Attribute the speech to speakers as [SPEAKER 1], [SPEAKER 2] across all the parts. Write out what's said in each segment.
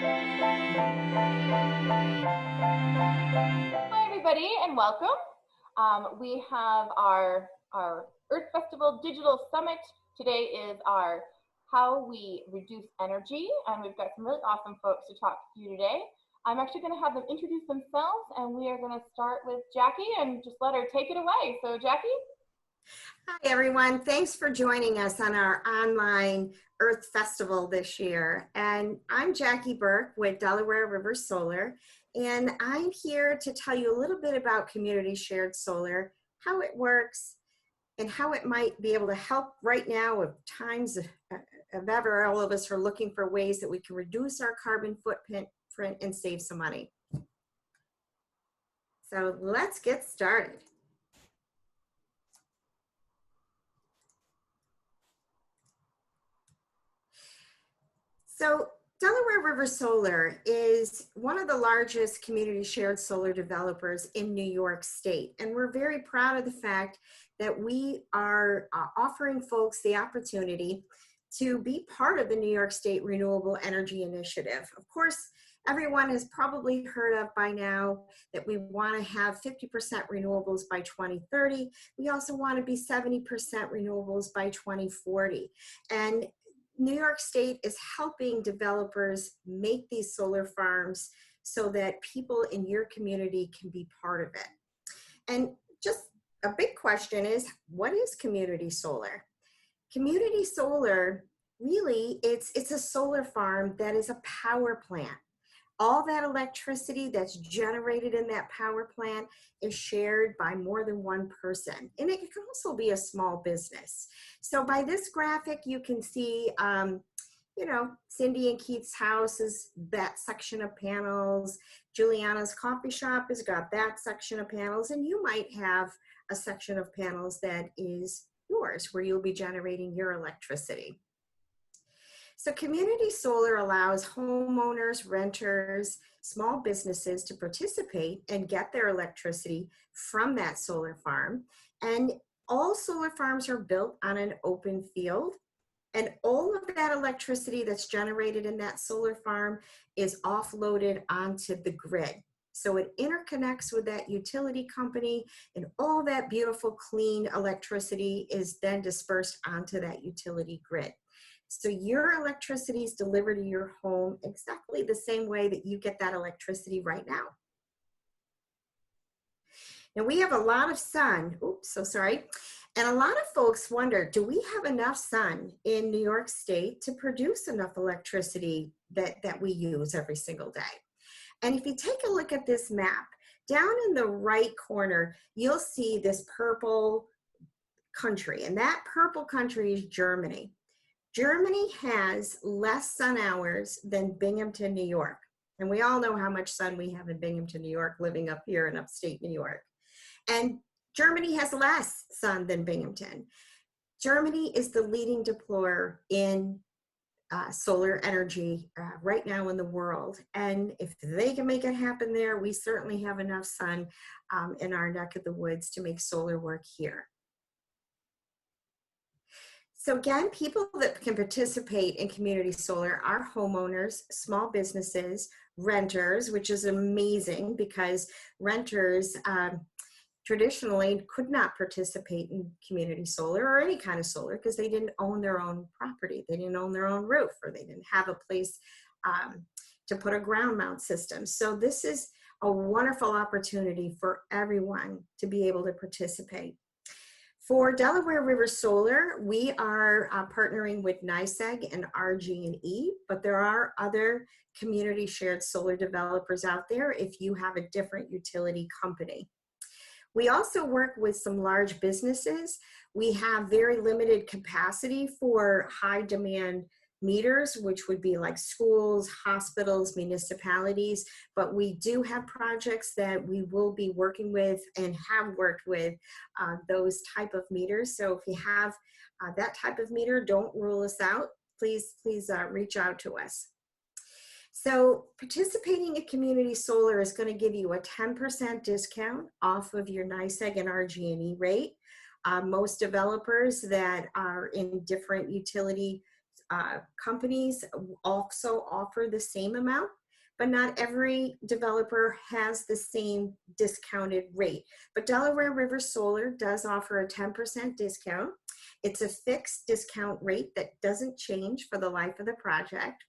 [SPEAKER 1] Hi everybody and welcome. We have our Earth Festival Digital Summit. Today is our How We Reduce Energy, and we've got some really awesome folks to talk to you today. I'm actually going to have them introduce themselves, and we are going to start with Jackie and just let her take it away. So Jackie?
[SPEAKER 2] Hi everyone, thanks for joining us on our online Earth Festival this year. And I'm Jackie Burke with Delaware River Solar, and I'm here to tell you a little bit about community shared solar, how it works, and how it might be able to help right now of times of ever. All of us are looking for ways that we can reduce our carbon footprint and save some money. So let's get started. So Delaware River Solar is one of the largest community shared solar developers in New York State. And we're very proud of the fact that we are offering folks the opportunity to be part of the New York State Renewable Energy Initiative. Of course, everyone has probably heard of by now that we want to have 50% renewables by 2030. We also want to be 70% renewables by 2040. And New York State is helping developers make these solar farms so that people in your community can be part of it. And just a big question is, what is community solar? Community solar, really, it's a solar farm that is a power plant. All that electricity that's generated in that power plant is shared by more than one person. And it can also be a small business. So by this graphic, you can see, Cindy and Keith's house is that section of panels. Juliana's coffee shop has got that section of panels. And you might have a section of panels that is yours, where you'll be generating your electricity. So community solar allows homeowners, renters, small businesses to participate and get their electricity from that solar farm. And all solar farms are built on an open field. And all of that electricity that's generated in that solar farm is offloaded onto the grid. So it interconnects with that utility company, and all that beautiful, clean electricity is then dispersed onto that utility grid. So your electricity is delivered to your home exactly the same way that you get that electricity right now. Now we have a lot of sun, and a lot of folks wonder, do we have enough sun in New York State to produce enough electricity that we use every single day? And if you take a look at this map, down in the right corner, you'll see this purple country, and that purple country is Germany. Germany has less sun hours than Binghamton, New York. And we all know how much sun we have in Binghamton, New York, living up here in upstate New York. And Germany has less sun than Binghamton. Germany is the leading deployer in solar energy right now in the world. And if they can make it happen there, we certainly have enough sun in our neck of the woods to make solar work here. So again, people that can participate in community solar are homeowners, small businesses, renters, which is amazing because renters traditionally could not participate in community solar or any kind of solar because they didn't own their own property. They didn't own their own roof, or they didn't have a place to put a ground mount system. So this is a wonderful opportunity for everyone to be able to participate. For Delaware River Solar, we are partnering with NYSEG and RG&E, but there are other community shared solar developers out there if you have a different utility company. We also work with some large businesses. We have very limited capacity for high demand meters, which would be like schools, hospitals, municipalities, but we do have projects that we will be working with and have worked with those type of meters. So if you have that type of meter, don't rule us out. Please reach out to us. So participating in community solar is going to give you a 10% discount off of your NYSEG and RG&E rate. Most developers that are in different utility companies also offer the same amount, but not every developer has the same discounted rate. But Delaware River Solar does offer a 10% discount. It's a fixed discount rate that doesn't change for the life of the project.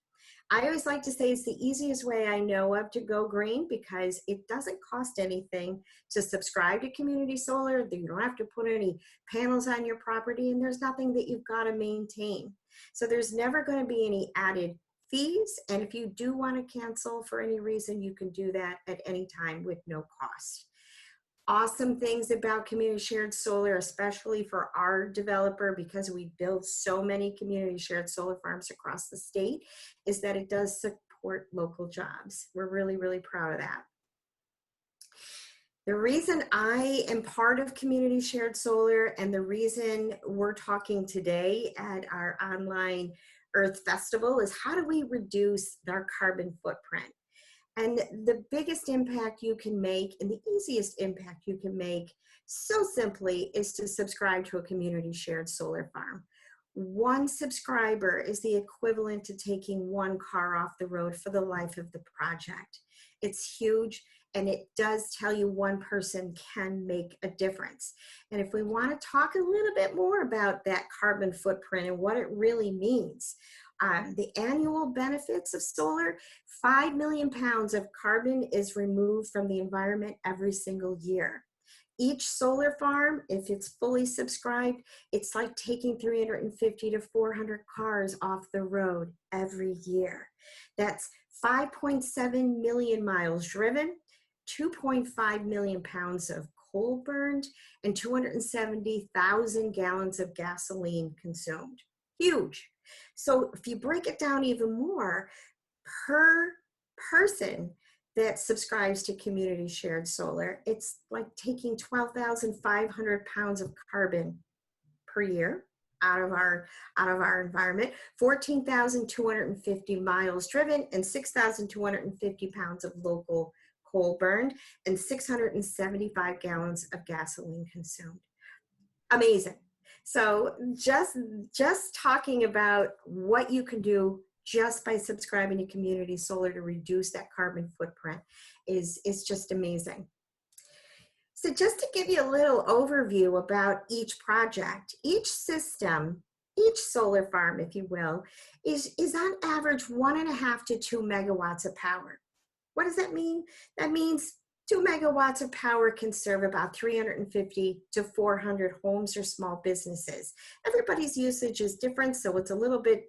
[SPEAKER 2] I always like to say it's the easiest way I know of to go green, because it doesn't cost anything to subscribe to community solar. You don't have to put any panels on your property, and there's nothing that you've got to maintain. So there's never going to be any added fees. And if you do want to cancel for any reason, you can do that at any time with no cost. Awesome things about community shared solar, especially for our developer, because we build so many community shared solar farms across the state, is that it does support local jobs. We're really, really proud of that. The reason I am part of community shared solar, and the reason we're talking today at our online Earth Festival, is how do we reduce our carbon footprint? And the biggest impact you can make, and the easiest impact you can make, so simply, is to subscribe to a community shared solar farm. One subscriber is the equivalent to taking one car off the road for the life of the project. It's huge, and it does tell you one person can make a difference. And if we want to talk a little bit more about that carbon footprint and what it really means, the annual benefits of solar: 5 million pounds of carbon is removed from the environment every single year. Each solar farm, if it's fully subscribed, it's like taking 350 to 400 cars off the road every year. That's 5.7 million miles driven, 2.5 million pounds of coal burned, and 270,000 gallons of gasoline consumed. Huge. So if you break it down even more, per person that subscribes to community shared solar, it's like taking 12,500 pounds of carbon per year out of our environment, 14,250 miles driven, and 6,250 pounds of local coal burned, and 675 gallons of gasoline consumed. Amazing. So just talking about what you can do just by subscribing to community solar to reduce that carbon footprint is just amazing. So just to give you a little overview about each project, each system, each solar farm, if you will, is on average 1.5 to 2 megawatts of power. What does that mean? That means 2 megawatts of power can serve about 350 to 400 homes or small businesses. Everybody's usage is different, so it's a little bit,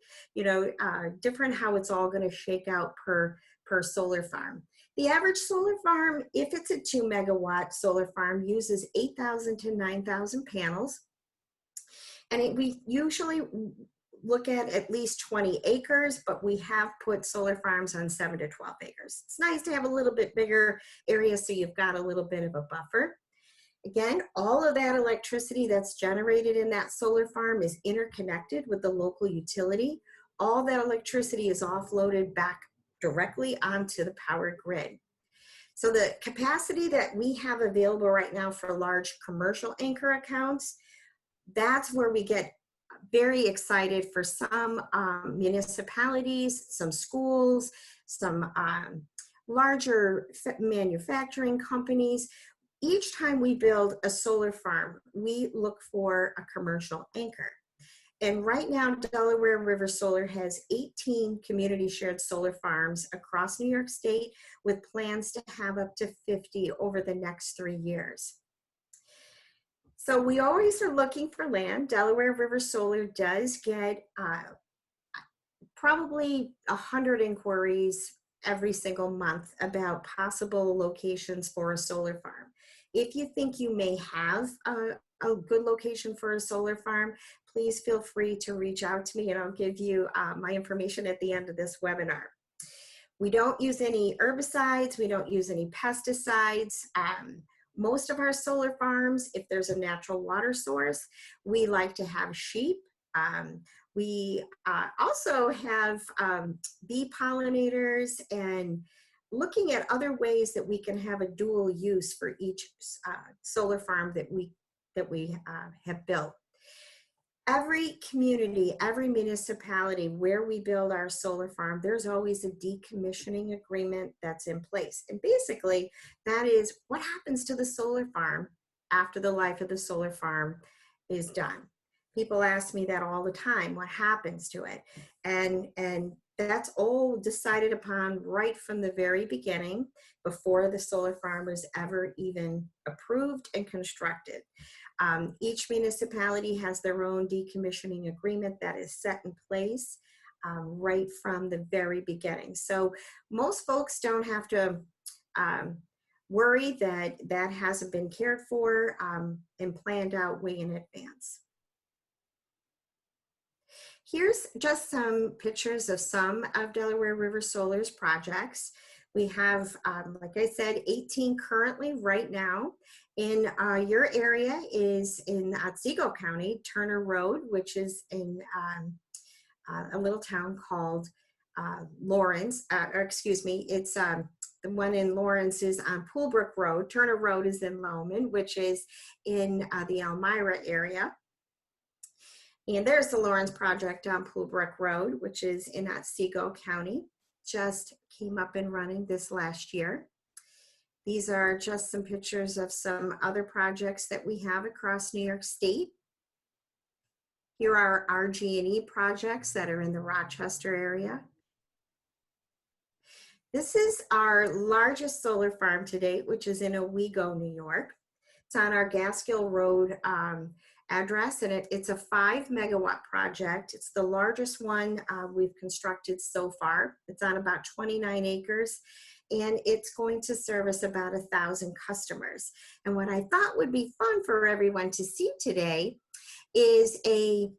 [SPEAKER 2] different how it's all going to shake out per solar farm. The average solar farm, if it's a 2 megawatt solar farm, uses 8,000 to 9,000 panels. And we usually look at least 20 acres, but we have put solar farms on 7 to 12 acres. It's nice to have a little bit bigger area so you've got a little bit of a buffer. Again, all of that electricity that's generated in that solar farm is interconnected with the local utility. All that electricity is offloaded back directly onto the power grid. So the capacity that we have available right now for large commercial anchor accounts, that's where we get very excited for some municipalities, some schools, some larger manufacturing companies. Each time we build a solar farm, we look for a commercial anchor. And right now, Delaware River Solar has 18 community shared solar farms across New York State, with plans to have up to 50 over the next 3 years. So we always are looking for land. Delaware River Solar does get probably 100 inquiries every single month about possible locations for a solar farm. If you think you may have a good location for a solar farm, please feel free to reach out to me, and I'll give you my information at the end of this webinar. We don't use any herbicides. We don't use any pesticides. Most of our solar farms, if there's a natural water source, we like to have sheep. We also have bee pollinators, and looking at other ways that we can have a dual use for each solar farm that we have built. Every community, every municipality where we build our solar farm, there's always a decommissioning agreement that's in place. And basically, that is what happens to the solar farm after the life of the solar farm is done. People ask me that all the time, what happens to it? And that's all decided upon right from the very beginning, before the solar farm was ever even approved and constructed. Each municipality has their own decommissioning agreement that is set in place right from the very beginning. So most folks don't have to worry that that hasn't been cared for and planned out way in advance. Here's just some pictures of some of Delaware River Solar's projects. We have, like I said, 18 currently right now. In your area is in Otsego County, Turner Road, which is in a little town called Lawrence, or excuse me, it's the one in Lawrence is on Poolbrook Road. Turner Road is in Lowman, which is in the Elmira area. And there's the Lawrence project on Poolbrook Road, which is in Otsego County. Just came up and running this last year. These are just some pictures of some other projects that we have across New York State. Here are RG&E projects that are in the Rochester area. This is our largest solar farm to date, which is in Otsego, New York. It's on our Gaskill Road address, and it's a 5 megawatt project. It's the largest one we've constructed so far. It's on about 29 acres, and it's going to service about 1,000 customers. And what I thought would be fun for everyone to see today is a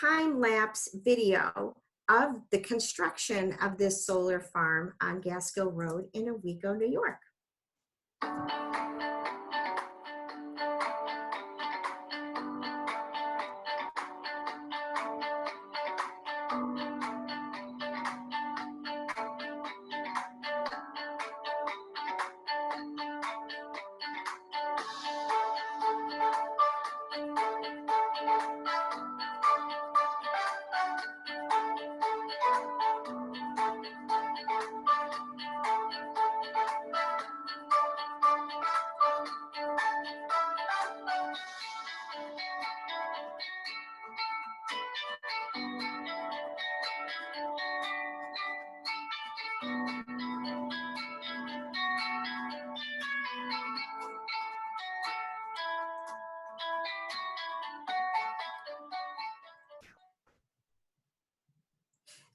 [SPEAKER 2] time-lapse video of the construction of this solar farm on Gaskill Road in Otsego, New York.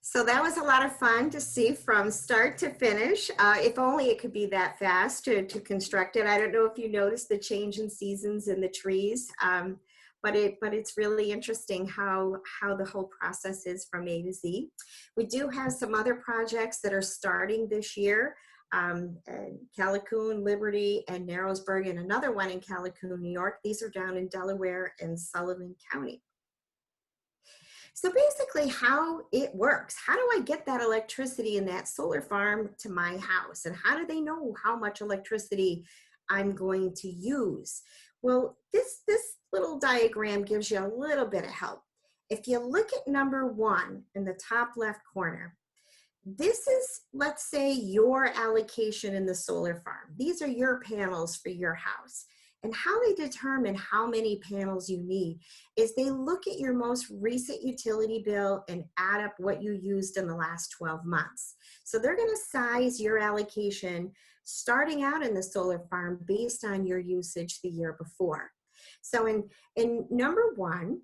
[SPEAKER 2] So that was a lot of fun to see from start to finish. If only it could be that fast to construct it. I don't know if you noticed the change in seasons in the trees, but it's really interesting how the whole process is from A to Z. We do have some other projects that are starting this year. Callicoon, Liberty, and Narrowsburg, and another one in Callicoon, New York. These are down in Delaware and Sullivan County. So basically how it works, how do I get that electricity in that solar farm to my house? And how do they know how much electricity I'm going to use? Well, this little diagram gives you a little bit of help. If you look at number 1 in the top left corner, this is, let's say, your allocation in the solar farm. These are your panels for your house. And how they determine how many panels you need is they look at your most recent utility bill and add up what you used in the last 12 months. So they're going to size your allocation starting out in the solar farm based on your usage the year before. So in number 1,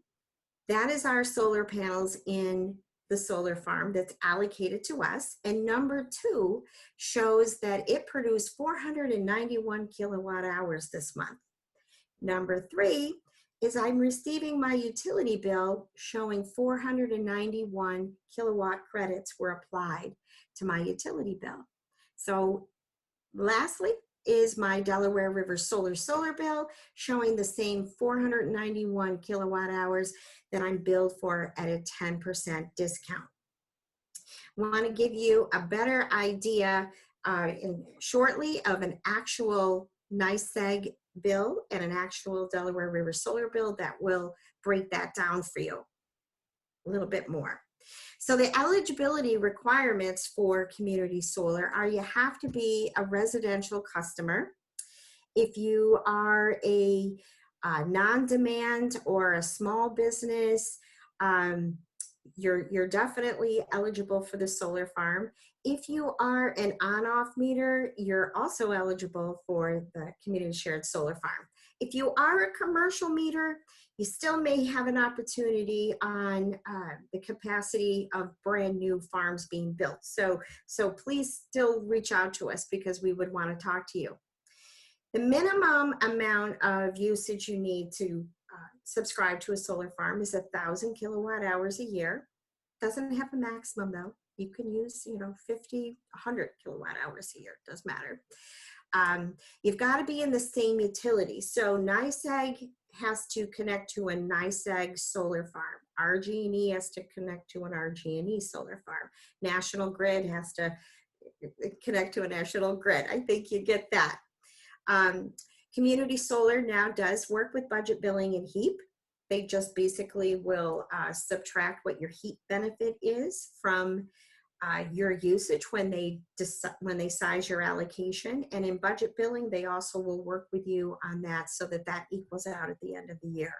[SPEAKER 2] that is our solar panels in the solar farm that's allocated to us. And number 2 shows that it produced 491 kilowatt hours this month. Number 3 is I'm receiving my utility bill showing 491 kilowatt credits were applied to my utility bill. So lastly is my Delaware River solar bill showing the same 491 kilowatt hours that I'm billed for at a 10% discount. I want to give you a better idea shortly of an actual NYSEG bill and an actual Delaware River Solar bill that will break that down for you a little bit more. So the eligibility requirements for community solar are you have to be a residential customer. If you are a non-demand or a small business, you're definitely eligible for the solar farm. If you are an on-off meter, you're also eligible for the community shared solar farm. If you are a commercial meter, you still may have an opportunity on the capacity of brand new farms being built. So please still reach out to us because we would want to talk to you. The minimum amount of usage you need to subscribe to a solar farm is 1,000 kilowatt hours a year. Doesn't have a maximum though. You can use, 50, 100 kilowatt hours a year, doesn't matter. You've got to be in the same utility. So NYSEG has to connect to a NYSEG solar farm. RG&E has to connect to an RG&E solar farm. National Grid has to connect to a national grid. I think you get that. Community solar now does work with budget billing and HEAP. They just basically will subtract what your heat benefit is from your usage when they size your allocation. And in budget billing, they also will work with you on that so that that equals out at the end of the year.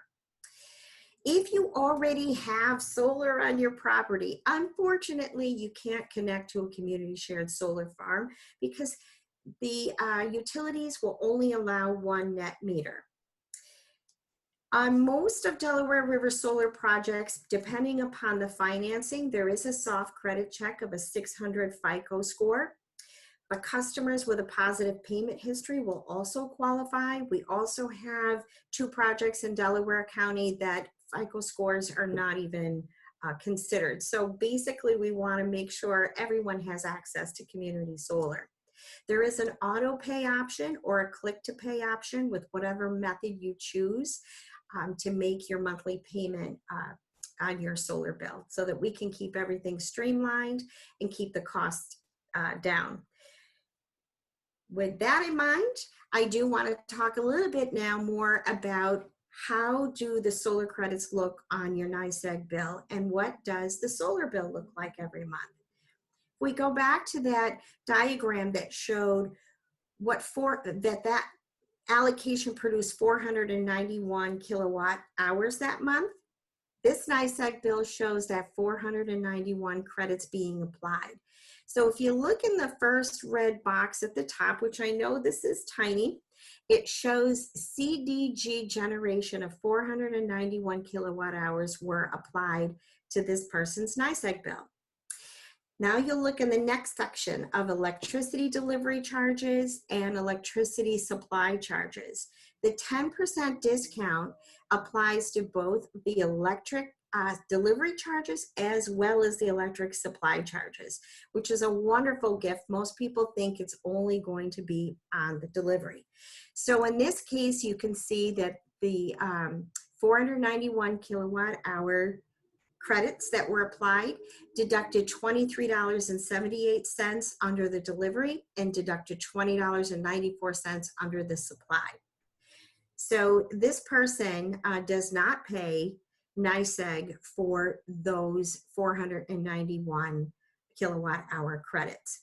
[SPEAKER 2] If you already have solar on your property, unfortunately, you can't connect to a community shared solar farm because the utilities will only allow one net meter. On most of Delaware River solar projects, depending upon the financing, there is a soft credit check of a 600 FICO score. But customers with a positive payment history will also qualify. We also have 2 projects in Delaware County that FICO scores are not even considered. So basically, we want to make sure everyone has access to community solar. There is an auto pay option or a click to pay option with whatever method you choose to make your monthly payment on your solar bill so that we can keep everything streamlined and keep the cost down. With that in mind, I do want to talk a little bit now more about how do the solar credits look on your NYSEG bill and what does the solar bill look like every month. We go back to that diagram that showed that allocation produced 491 kilowatt hours that month. This NYSEG bill shows that 491 credits being applied. So if you look in the first red box at the top, which I know this is tiny, it shows CDG generation of 491 kilowatt hours were applied to this person's NYSEG bill. Now you'll look in the next section of electricity delivery charges and electricity supply charges. The 10% discount applies to both the electric delivery charges as well as the electric supply charges, which is a wonderful gift. Most people think it's only going to be on the delivery. So in this case, you can see that the 491 kilowatt hour credits that were applied deducted $23.78 under the delivery and deducted $20.94 under the supply. So this person does not pay NYSEG for those 491 kilowatt hour credits.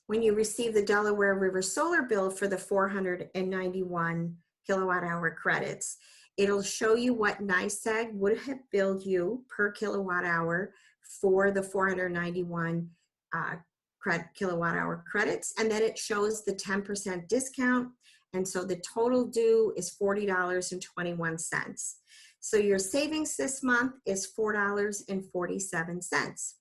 [SPEAKER 2] When you receive the Delaware River solar bill for the 491 kilowatt hour credits, it'll show you what NYSEG would have billed you per kilowatt hour for the 491 kilowatt hour credits, and then it shows the 10% discount, and so the total due is $40.21. So your savings this month is $4.47.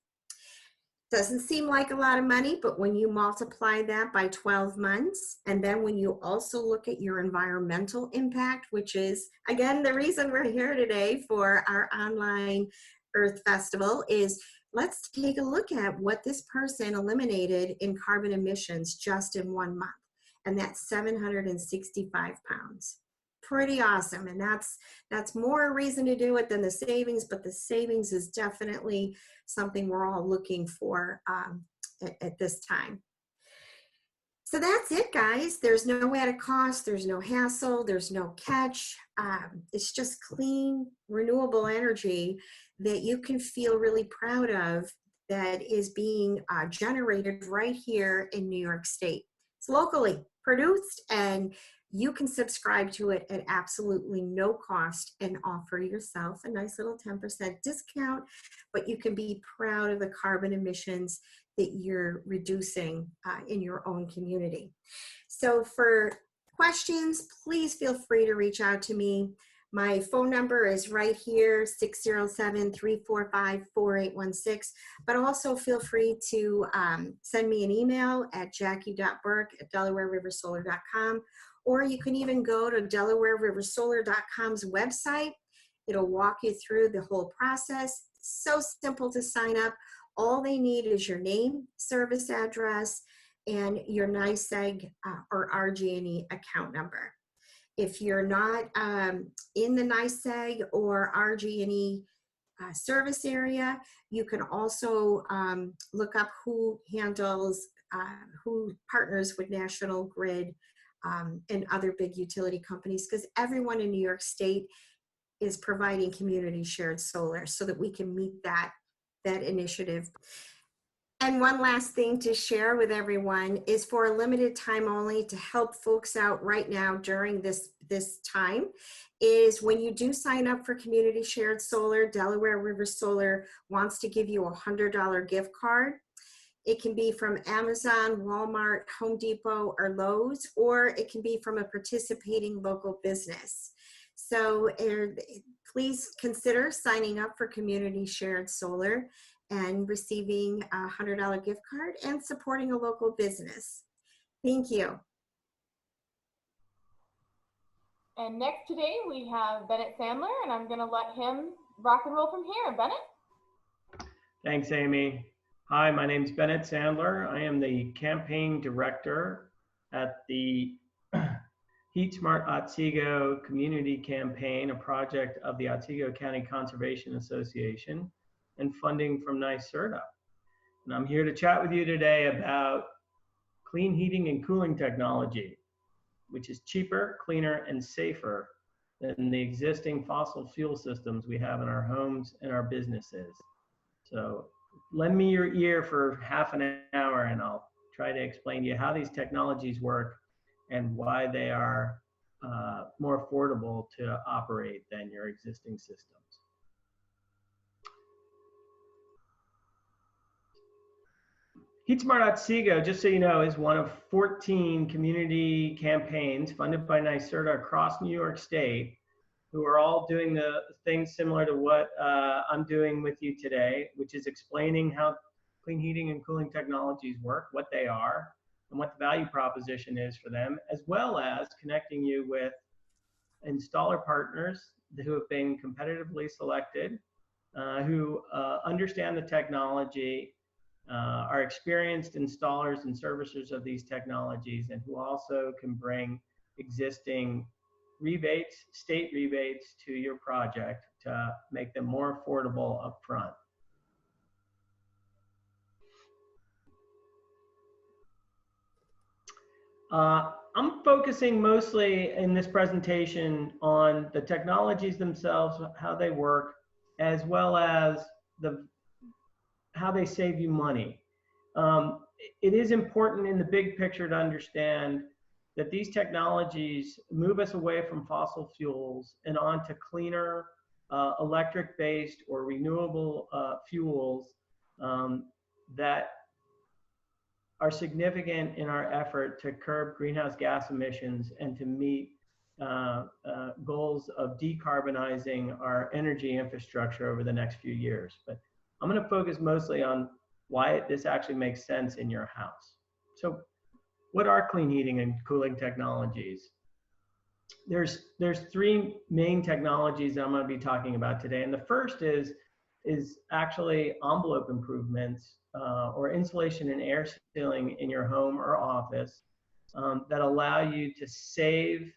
[SPEAKER 2] Doesn't seem like a lot of money, but when you multiply that by 12 months, and then when you also look at your environmental impact, which is, again, the reason we're here today for our online Earth Festival, is let's take a look at what this person eliminated in carbon emissions just in 1 month, and that's 765 pounds. Pretty awesome, and that's more reason to do it than the savings, but the savings is definitely something we're all looking for at this time. So that's it, guys. There's no added cost, there's no hassle, there's no catch. It's just clean, renewable energy that you can feel really proud of, that is being generated right here in New York State. It's locally produced, and you can subscribe to it at absolutely no cost and offer yourself a nice little 10% discount, but you can be proud of the carbon emissions that you're reducing in your own community. So for questions, please feel free to reach out to me. My phone number is right here, 607-345-4816, but also feel free to send me an email at jackie.burke@delawareriversolar.com, or you can even go to delawareriversolar.com's website. It'll walk you through the whole process. So simple to sign up. All they need is your name, service address, and your NYSEG or RG&E account number. If you're not in the NYSEG or RG&E service area, you can also look up who partners with National Grid and other big utility companies, because everyone in New York State is providing community shared solar so that we can meet that initiative. And one last thing to share with everyone is, for a limited time only, to help folks out right now during this time, is when you do sign up for community shared solar, Delaware River Solar wants to give you a $100 gift card. It can be from Amazon, Walmart, Home Depot, or Lowe's, or it can be from a participating local business. So please consider signing up for community shared solar and receiving a $100 gift card and supporting a local business. Thank you.
[SPEAKER 1] And next today we have Bennett Sandler, and I'm going to let him rock and roll from here. Bennett?
[SPEAKER 3] Thanks, Amy. Hi, my name's Bennett Sandler. I am the campaign director at the Heat Smart Otsego Community Campaign, a project of the Otsego County Conservation Association and funding from NYSERDA. And I'm here to chat with you today about clean heating and cooling technology, which is cheaper, cleaner, and safer than the existing fossil fuel systems we have in our homes and our businesses. So lend me your ear for half an hour and I'll try to explain to you how these technologies work and why they are more affordable to operate than your existing systems. Heat Smart Otsego, just so you know, is one of 14 community campaigns funded by NYSERDA across New York State, who are all doing the things similar to what I'm doing with you today, which is explaining how clean heating and cooling technologies work, what they are, and what the value proposition is for them, as well as connecting you with installer partners who have been competitively selected, who understand the technology, are experienced installers and servicers of these technologies, and who also can bring existing rebates, state rebates, to your project to make them more affordable up front. I'm focusing mostly in this presentation on the technologies themselves, how they work, as well as how they save you money. It is important in the big picture to understand that these technologies move us away from fossil fuels and onto cleaner electric-based or renewable fuels that are significant in our effort to curb greenhouse gas emissions and to meet goals of decarbonizing our energy infrastructure over the next few years. But I'm going to focus mostly on why this actually makes sense in your house. So what are clean heating and cooling technologies? There's three main technologies that I'm going to be talking about today. And the first is actually envelope improvements or insulation and air sealing in your home or office that allow you to save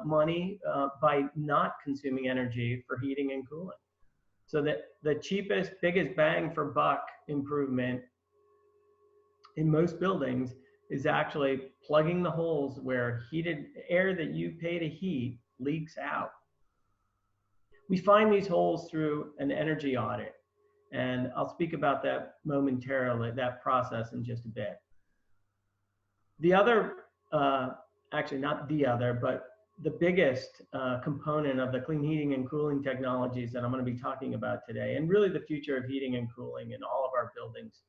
[SPEAKER 3] money by not consuming energy for heating and cooling. So that the cheapest, biggest bang for buck improvement in most buildings is actually plugging the holes where heated air that you pay to heat leaks out. We find these holes through an energy audit, and I'll speak about that momentarily, that process, in just a bit. The other, actually not the other, but the biggest component of the clean heating and cooling technologies that I'm going to be talking about today, and really the future of heating and cooling in all of our buildings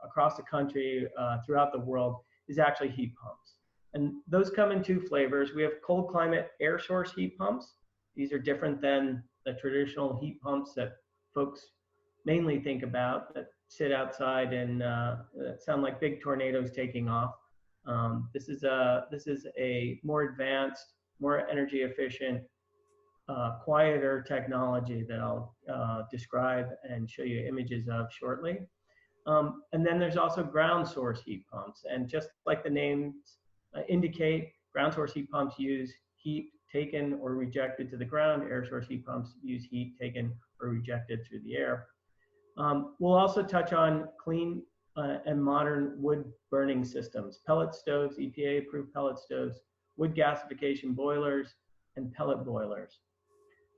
[SPEAKER 3] across the country, throughout the world, is actually heat pumps. And those come in two flavors. We have cold climate air source heat pumps. These are different than the traditional heat pumps that folks mainly think about, that sit outside and sound like big tornadoes taking off. This is a more advanced, more energy efficient, quieter technology that I'll describe and show you images of shortly. And then there's also ground source heat pumps. And just like the names indicate, ground source heat pumps use heat taken or rejected to the ground. Air source heat pumps use heat taken or rejected through the air. We'll also touch on clean and modern wood burning systems, pellet stoves, EPA-approved pellet stoves, wood gasification boilers, and pellet boilers.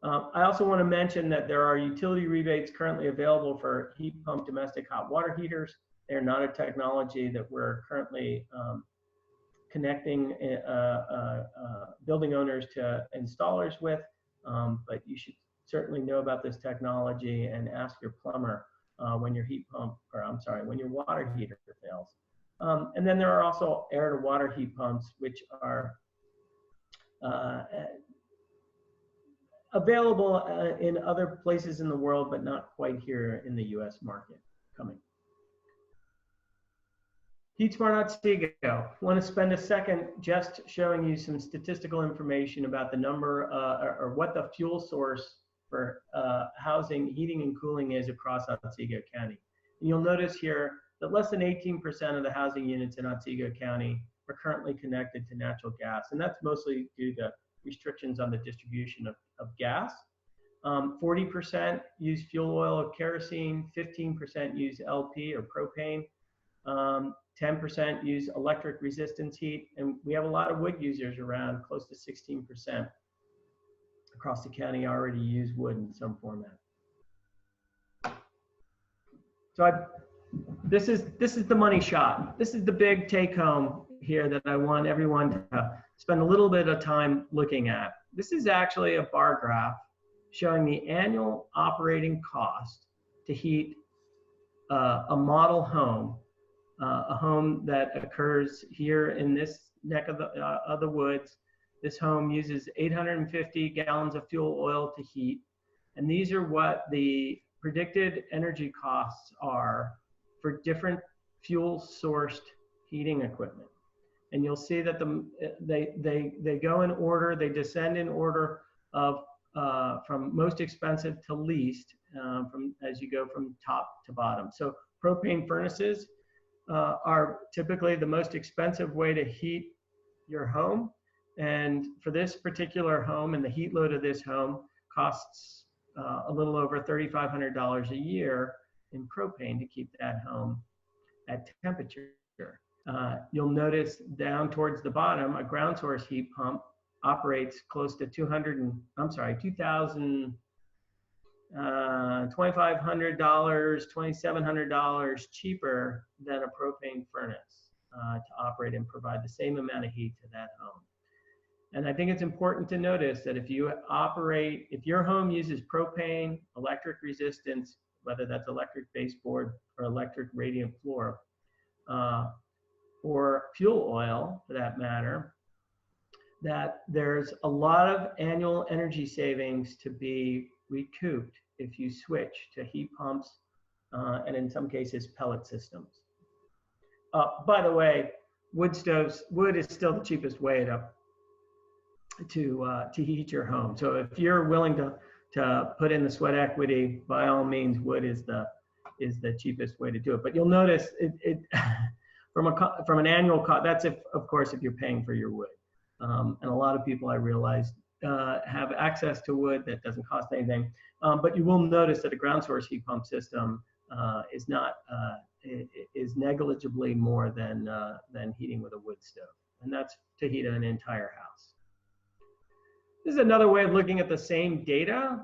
[SPEAKER 3] I also want to mention that there are utility rebates currently available for heat pump domestic hot water heaters. They're not a technology that we're currently connecting building owners to installers with, but you should certainly know about this technology and ask your plumber when your heat pump, or I'm sorry, when your water heater fails. And then there are also air to water heat pumps, which are available in other places in the world, but not quite here in the US market coming. HeatSmart Otsego. I want to spend a second just showing you some statistical information about the number or what the fuel source for housing, heating, and cooling is across Otsego County. And you'll notice here that less than 18% of the housing units in Otsego County are currently connected to natural gas, and that's mostly due to restrictions on the distribution of gas. 40% use fuel oil or kerosene, 15% use LP or propane, 10% use electric resistance heat, and we have a lot of wood users around. Close to 16% across the county already use wood in some format. So this is the money shot. This is the big take home here that I want everyone to spend a little bit of time looking at. This is actually a bar graph showing the annual operating cost to heat a model home, a home that occurs here in this neck of the woods. This home uses 850 gallons of fuel oil to heat, and these are what the predicted energy costs are for different fuel sourced heating equipment. And you'll see that they go in order, they descend in order of from most expensive to least, as you go from top to bottom. So propane furnaces are typically the most expensive way to heat your home. And for this particular home, and the heat load of this home costs a little over $3,500 a year in propane to keep that home at temperature. You'll notice down towards the bottom, a ground source heat pump operates close to $2,500, $2,700 cheaper than a propane furnace to operate and provide the same amount of heat to that home. And I think it's important to notice that if your home uses propane, electric resistance, whether that's electric baseboard or electric radiant floor, or fuel oil for that matter, that there's a lot of annual energy savings to be recouped if you switch to heat pumps and in some cases pellet systems. By the way, wood is still the cheapest way to heat your home. So if you're willing to put in the sweat equity, by all means, wood is the cheapest way to do it. But you'll notice it from an annual cost. That's of course if you're paying for your wood. And a lot of people, I realize, have access to wood that doesn't cost anything. But you will notice that a ground source heat pump system is is negligibly more than heating with a wood stove. And that's to heat an entire house. This is another way of looking at the same data.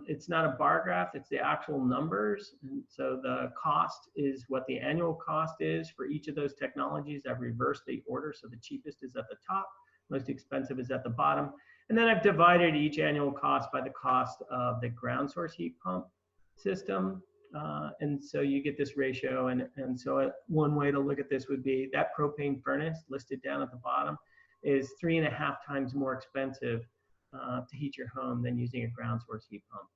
[SPEAKER 3] It's not a bar graph, it's the actual numbers. And so the cost is what the annual cost is for each of those technologies. I've reversed the order, so the cheapest is at the top, most expensive is at the bottom. And then I've divided each annual cost by the cost of the ground source heat pump system. And so you get this ratio. And so one way to look at this would be that propane furnace listed down at the bottom is 3.5 times more expensive to heat your home than using a ground source heat pump.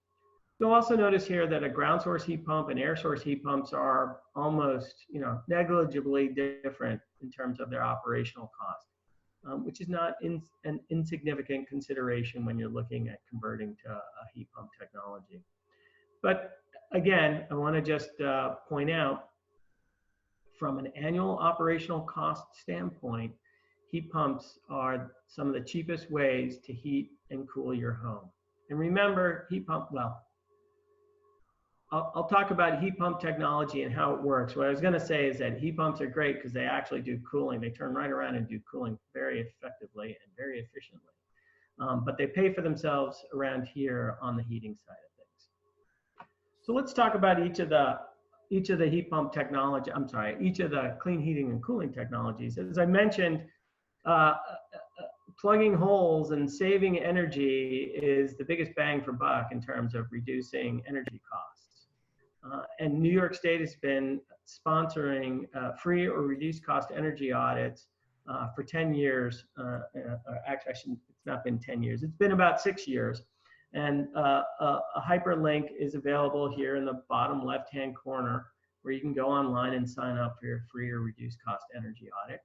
[SPEAKER 3] You'll also notice here that a ground source heat pump and air source heat pumps are almost, negligibly different in terms of their operational cost, which is not an insignificant consideration when you're looking at converting to a heat pump technology. But again, I want to just point out, from an annual operational cost standpoint, heat pumps are some of the cheapest ways to heat and cool your home. And remember, heat pump, well, I'll talk about heat pump technology and how it works. What I was going to say is that heat pumps are great because they actually do cooling. They turn right around and do cooling very effectively and very efficiently. But they pay for themselves around here on the heating side of things. So let's talk about each of the heat pump technology, each of the clean heating and cooling technologies. As I mentioned, plugging holes and saving energy is the biggest bang for buck in terms of reducing energy costs. And New York State has been sponsoring free or reduced cost energy audits for 10 years. Actually, it's not been 10 years. It's been about 6 years. And a hyperlink is available here in the bottom left-hand corner, where you can go online and sign up for your free or reduced cost energy audit.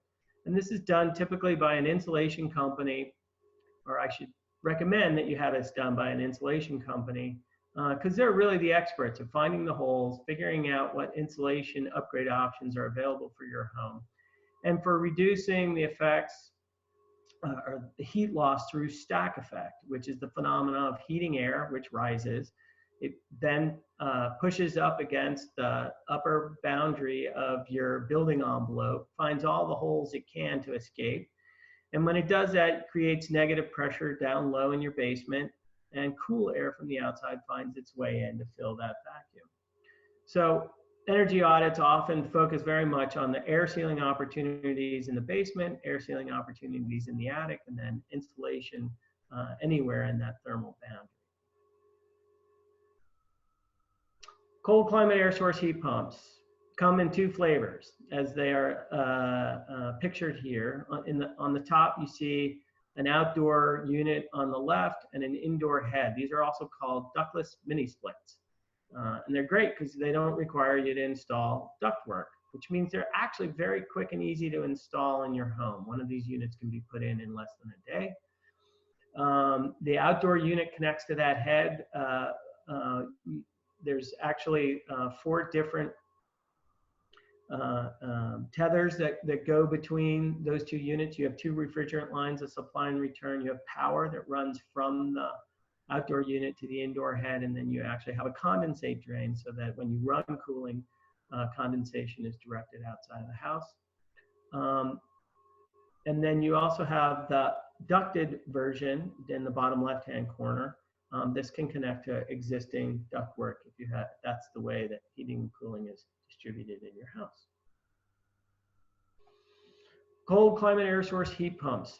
[SPEAKER 3] And this is done typically by an insulation company, or I should recommend that you have this done by an insulation company, because they're really the experts of finding the holes, figuring out what insulation upgrade options are available for your home, and for reducing the effects or the heat loss through stack effect, which is the phenomena of heating air, which rises. It then pushes up against the upper boundary of your building envelope, finds all the holes it can to escape. And when it does that, it creates negative pressure down low in your basement, and cool air from the outside finds its way in to fill that vacuum. So energy audits often focus very much on the air sealing opportunities in the basement, air sealing opportunities in the attic, and then installation anywhere in that thermal boundary. Cold climate air source heat pumps come in 2 flavors, as they are pictured here. On the top, you see an outdoor unit on the left and an indoor head. These are also called ductless mini-splits. And they're great because they don't require you to install ductwork, which means they're actually very quick and easy to install in your home. One of these units can be put in less than a day. The outdoor unit connects to that head. There's actually 4 different tethers that go between those 2 units. You have 2 refrigerant lines of supply and return. You have power that runs from the outdoor unit to the indoor head, and then you actually have a condensate drain so that when you run cooling, condensation is directed outside of the house. And then you also have the ducted version in the bottom left-hand corner. This can connect to existing ductwork if you have, that's the way that heating and cooling is distributed in your house. Cold climate air source heat pumps.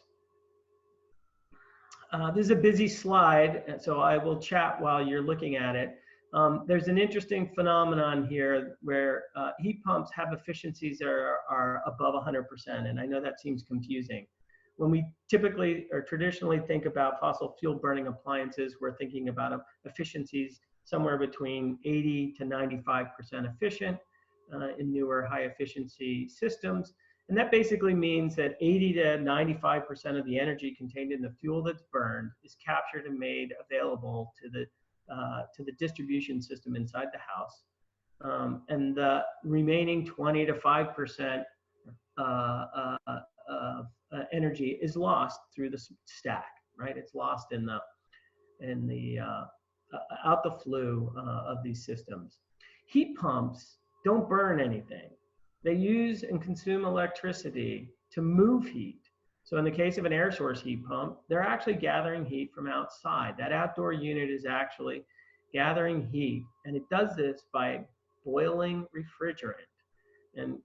[SPEAKER 3] This is a busy slide, so I will chat while you're looking at it. There's an interesting phenomenon here where heat pumps have efficiencies that are above 100%, and I know that seems confusing. When we typically or traditionally think about fossil fuel burning appliances, we're thinking about efficiencies somewhere between 80 to 95% efficient in newer high efficiency systems. And that basically means that 80 to 95% of the energy contained in the fuel that's burned is captured and made available to the distribution system inside the house. And the remaining 20 to 5% energy is lost through the stack, right? It's lost in the out the flue of these systems. Heat pumps don't burn anything. they use and consume electricity to move heat. So in the case of an air source heat pump, they're actually gathering heat from outside. That outdoor unit is actually gathering heat, and it does this by boiling refrigerant. And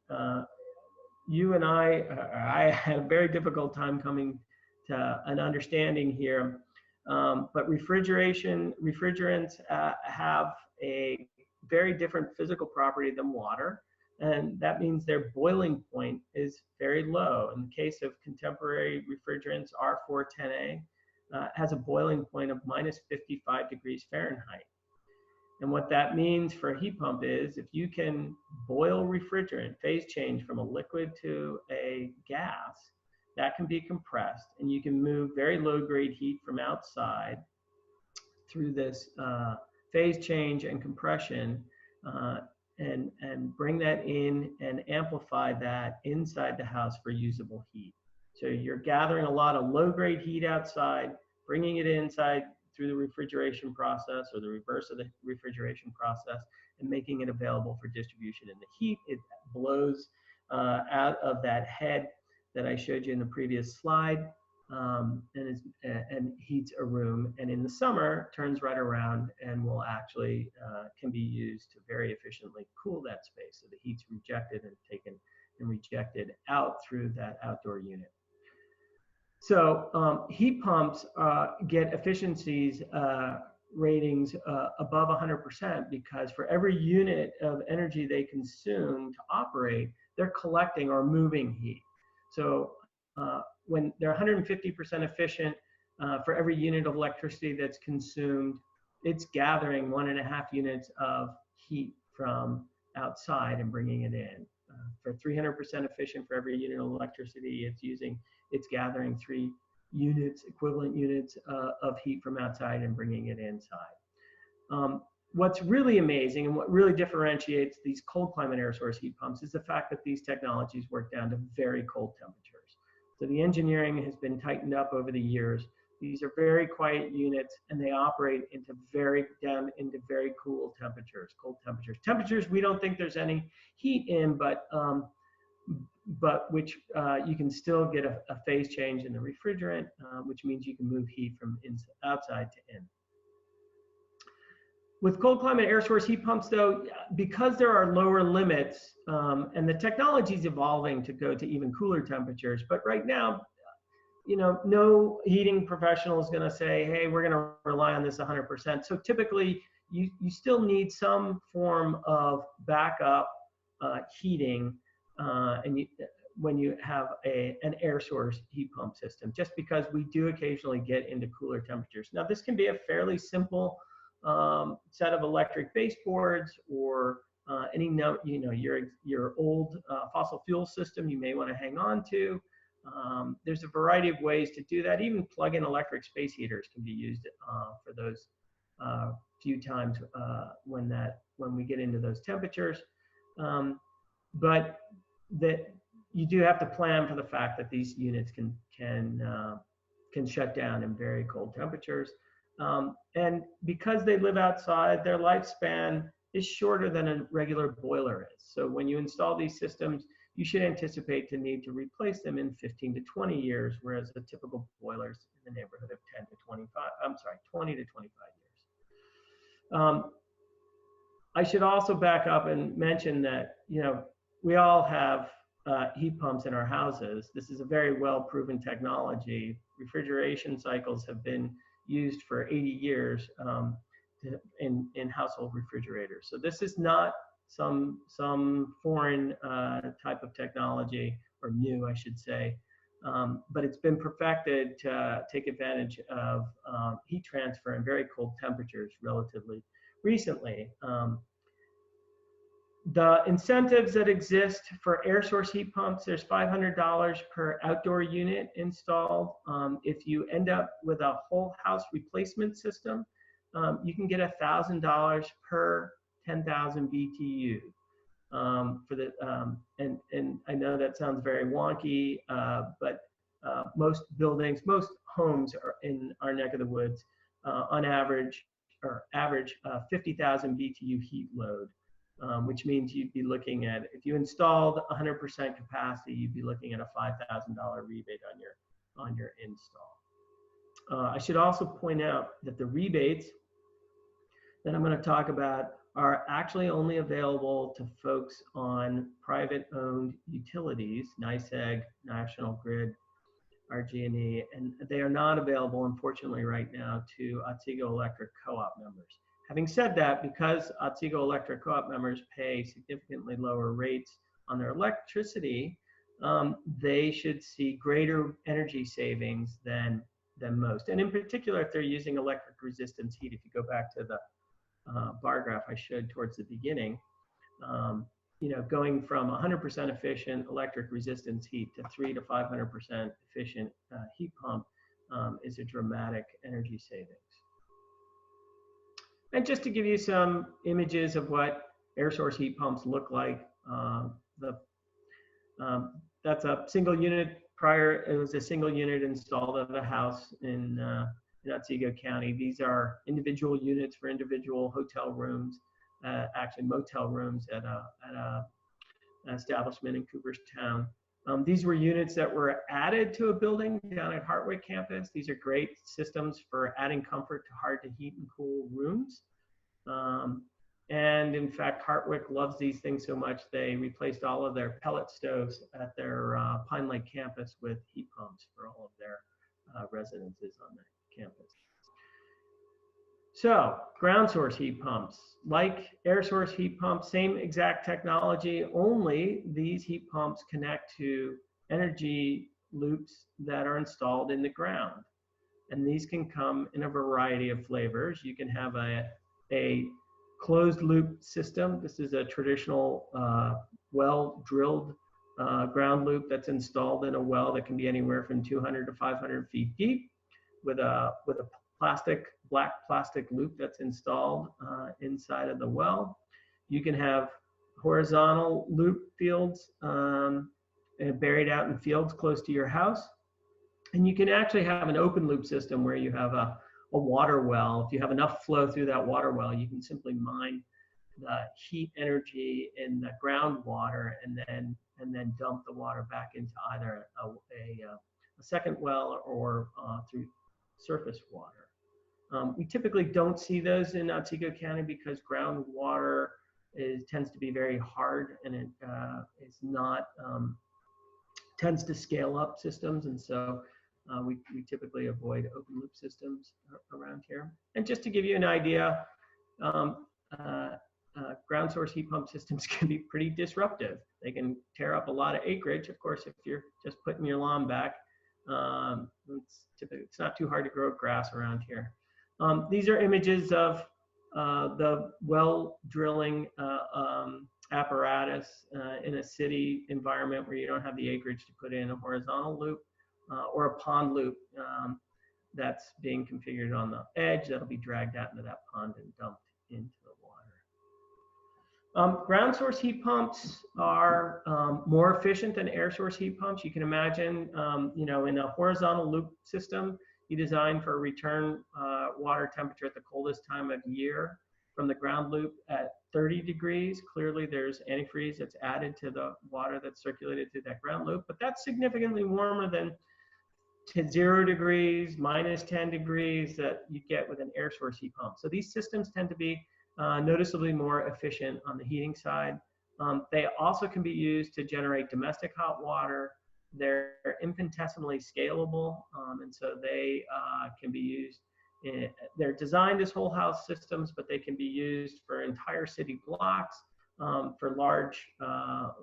[SPEAKER 3] you and I had a very difficult time coming to an understanding here. But refrigerants have a very different physical property than water. And that means their boiling point is very low. In the case of contemporary refrigerants, R410A has a boiling point of minus 55 degrees Fahrenheit. And what that means for a heat pump is if you can boil refrigerant, phase change from a liquid to a gas, that can be compressed, and you can move very low-grade heat from outside through this phase change and compression, and bring that in and amplify that inside the house for usable heat. So you're gathering a lot of low-grade heat outside, bringing it inside through the refrigeration process or the reverse of the refrigeration process, and making it available for distribution. And the heat, it blows out of that head that I showed you in the previous slide, and heats a room. And in the summer, turns right around and will actually can be used to very efficiently cool that space. So the heat's rejected and taken and rejected out through that outdoor unit. So heat pumps get efficiencies ratings above 100% because for every unit of energy they consume to operate, they're collecting or moving heat. So when they're 150% efficient for every unit of electricity that's consumed, it's gathering 1.5 units of heat from outside and bringing it in. For 300% efficient for every unit of electricity, it's gathering 3 units, equivalent units of heat from outside and bringing it inside. What's really amazing and what really differentiates these cold climate air source heat pumps is the fact that these technologies work down to very cold temperatures. So the engineering has been tightened up over the years. These are very quiet units, and they operate down into very cool temperatures, cold temperatures. Temperatures we don't think there's any heat in, but which you can still get a phase change in the refrigerant, which means you can move heat from outside to in. With cold climate air source heat pumps, though, because there are lower limits, and the technology is evolving to go to even cooler temperatures, but right now, no heating professional is going to say, hey, we're going to rely on this 100%. So typically, you still need some form of backup heating when you have an air source heat pump system, just because we do occasionally get into cooler temperatures. Now, this can be a fairly simple set of electric baseboards or your old fossil fuel system you may want to hang on to. There's a variety of ways to do that. Even plug-in electric space heaters can be used for those few times when we get into those temperatures. But that you do have to plan for the fact that these units can shut down in very cold temperatures. And because they live outside, their lifespan is shorter than a regular boiler is. So when you install these systems, you should anticipate to need to replace them in 15 to 20 years, whereas the typical boiler is in the neighborhood of 20 to 25 years. I should also back up and mention that, we all have heat pumps in our houses. This is a very well proven technology. Refrigeration cycles have been used for 80 years in household refrigerators. So this is not some foreign type of technology, or new, I should say, but it's been perfected to take advantage of heat transfer in very cold temperatures relatively recently. The incentives that exist for air source heat pumps, there's $500 per outdoor unit installed. If you end up with a whole house replacement system, you can get $1,000 per 10,000 BTU. And I know that sounds very wonky, but most buildings, most homes are in our neck of the woods, on average 50,000 BTU heat load. which means you'd be looking at, if you installed 100% capacity, you'd be looking at a $5,000 rebate on your install. I should also point out that the rebates that I'm going to talk about are actually only available to folks on private-owned utilities, NYSEG, National Grid, RG&E, and they are not available, unfortunately, right now to Otsego Electric Co-op members. Having said that, because Otsego Electric Co-op members pay significantly lower rates on their electricity, they should see greater energy savings than most. And in particular, if they're using electric resistance heat, if you go back to the bar graph I showed towards the beginning, you know, going from 100% efficient electric resistance heat to 300 to 500% efficient heat pump is a dramatic energy savings. And just to give you some images of what air source heat pumps look like, that's a single unit. Prior, it was a single unit installed at a house in Otsego County. These are individual units for individual hotel rooms, actually motel rooms at an establishment in Cooperstown. These were units that were added to a building down at Hartwick campus. These are great systems for adding comfort to hard to heat and cool rooms. And in fact, Hartwick loves these things so much, they replaced all of their pellet stoves at their Pine Lake campus with heat pumps for all of their residences on that campus. So, ground source heat pumps, like air source heat pumps, same exact technology, only these heat pumps connect to energy loops that are installed in the ground. And these can come in a variety of flavors. You can have a closed loop system. This is a traditional well drilled ground loop that's installed in a well that can be anywhere from 200 to 500 feet deep with a black plastic loop that's installed inside of the well. You can have horizontal loop fields buried out in fields close to your house. And you can actually have an open loop system where you have a water well. If you have enough flow through that water well, you can simply mine the heat energy in the groundwater and then dump the water back into either a second well or through surface water. We typically don't see those in Otsego County because groundwater tends to be very hard, and it is not tends to scale up systems, and so we typically avoid open loop systems around here. And just to give you an idea, ground source heat pump systems can be pretty disruptive. They can tear up a lot of acreage. Of course, if you're just putting your lawn back, it's not too hard to grow grass around here. These are images of the well drilling apparatus in a city environment where you don't have the acreage to put in a horizontal loop or a pond loop that's being configured on the edge that'll be dragged out into that pond and dumped into the water. Ground source heat pumps are more efficient than air source heat pumps. You can imagine, you know, in a horizontal loop system, you design for a return water temperature at the coldest time of year from the ground loop at 30 degrees. Clearly there's antifreeze that's added to the water that's circulated through that ground loop, but that's significantly warmer than to 0 degrees, minus 10 degrees that you get with an air source heat pump. So these systems tend to be noticeably more efficient on the heating side. They also can be used to generate domestic hot water. They're infinitesimally scalable, and so they can be used. They're designed as whole house systems, but they can be used for entire city blocks, for large,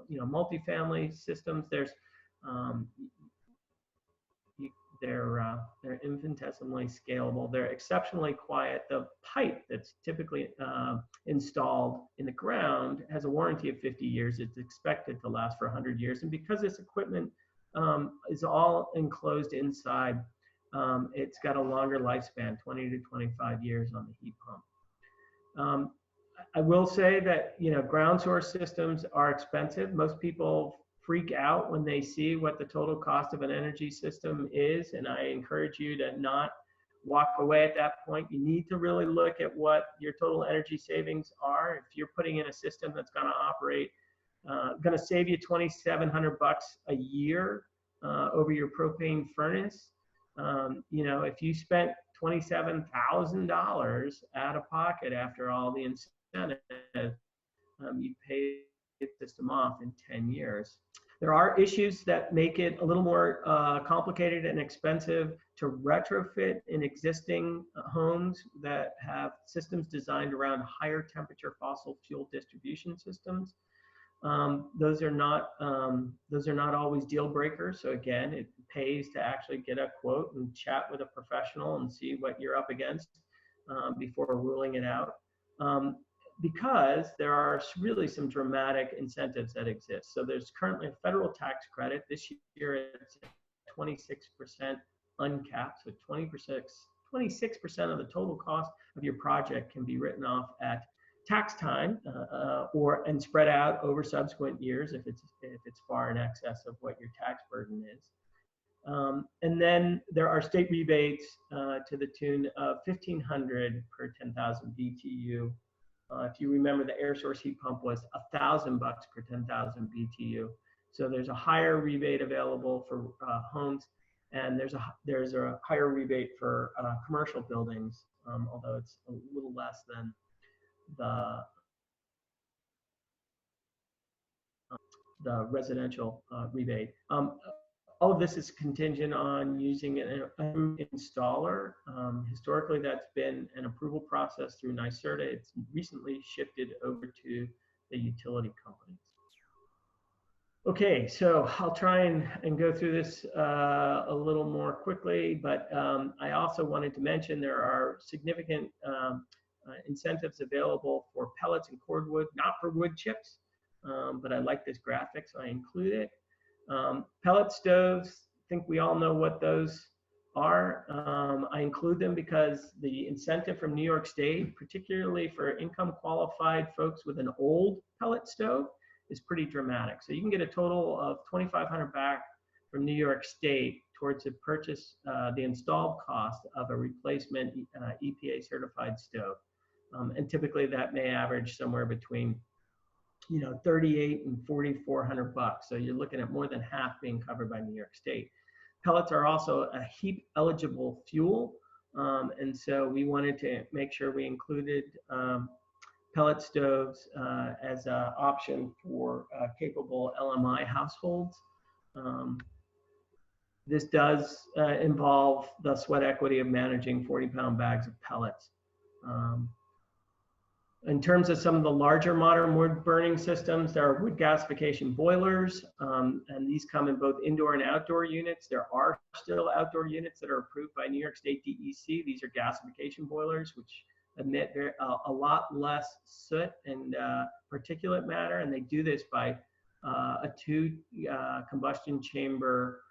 [SPEAKER 3] you know, multifamily systems. They're infinitesimally scalable. They're exceptionally quiet. The pipe that's typically installed in the ground has a warranty of 50 years. It's expected to last for 100 years. And because this equipment is all enclosed inside, it's got a longer lifespan, 20 to 25 years on the heat pump. I will say that, you know, ground source systems are expensive. Most people freak out when they see what the total cost of an energy system is, and I encourage you to not walk away at that point. You need to really look at what your total energy savings are. If you're putting in a system that's going to operate, going to save you $2,700 a year over your propane furnace, you know, if you spent $27,000 out of pocket after all the incentives, you pay the system off in 10 years. There are issues that make it a little more complicated and expensive to retrofit in existing homes that have systems designed around higher temperature fossil fuel distribution systems. Those are not always deal breakers. So again, it pays to actually get a quote and chat with a professional and see what you're up against before ruling it out. Because there are really some dramatic incentives that exist. So there's currently a federal tax credit. This year it's 26% uncapped, so 26% of the total cost of your project can be written off at tax time and spread out over subsequent years if it's far in excess of what your tax burden is. And then there are state rebates to the tune of $1,500 per 10,000 BTU. If you remember, the air source heat pump was $1,000 per 10,000 BTU. So there's a higher rebate available for homes, and there's a higher rebate for commercial buildings, although it's a little less than the residential rebate. All of this is contingent on using an installer. Historically, that's been an approval process through NYSERDA. It's recently shifted over to the utility companies. Okay, so I'll try and go through this a little more quickly, but I also wanted to mention there are significant incentives available for pellets and cordwood, not for wood chips, but I like this graphic, so I include it. Pellet stoves, I think we all know what those are. I include them because the incentive from New York State, particularly for income qualified folks with an old pellet stove, is pretty dramatic. So you can get a total of $2,500 back from New York State towards the purchase, the installed cost of a replacement EPA certified stove. And typically that may average somewhere between $3,800 and $4,400. So you're looking at more than half being covered by New York State. Pellets are also a HEAP eligible fuel. And so we wanted to make sure we included pellet stoves as an option for capable LMI households. This does involve the sweat equity of managing 40-pound bags of pellets. In terms of some of the larger modern wood burning systems, there are wood gasification boilers, and these come in both indoor and outdoor units. There are still outdoor units that are approved by New York State DEC. These are gasification boilers, which emit a lot less soot and particulate matter, and they do this by a two combustion chamber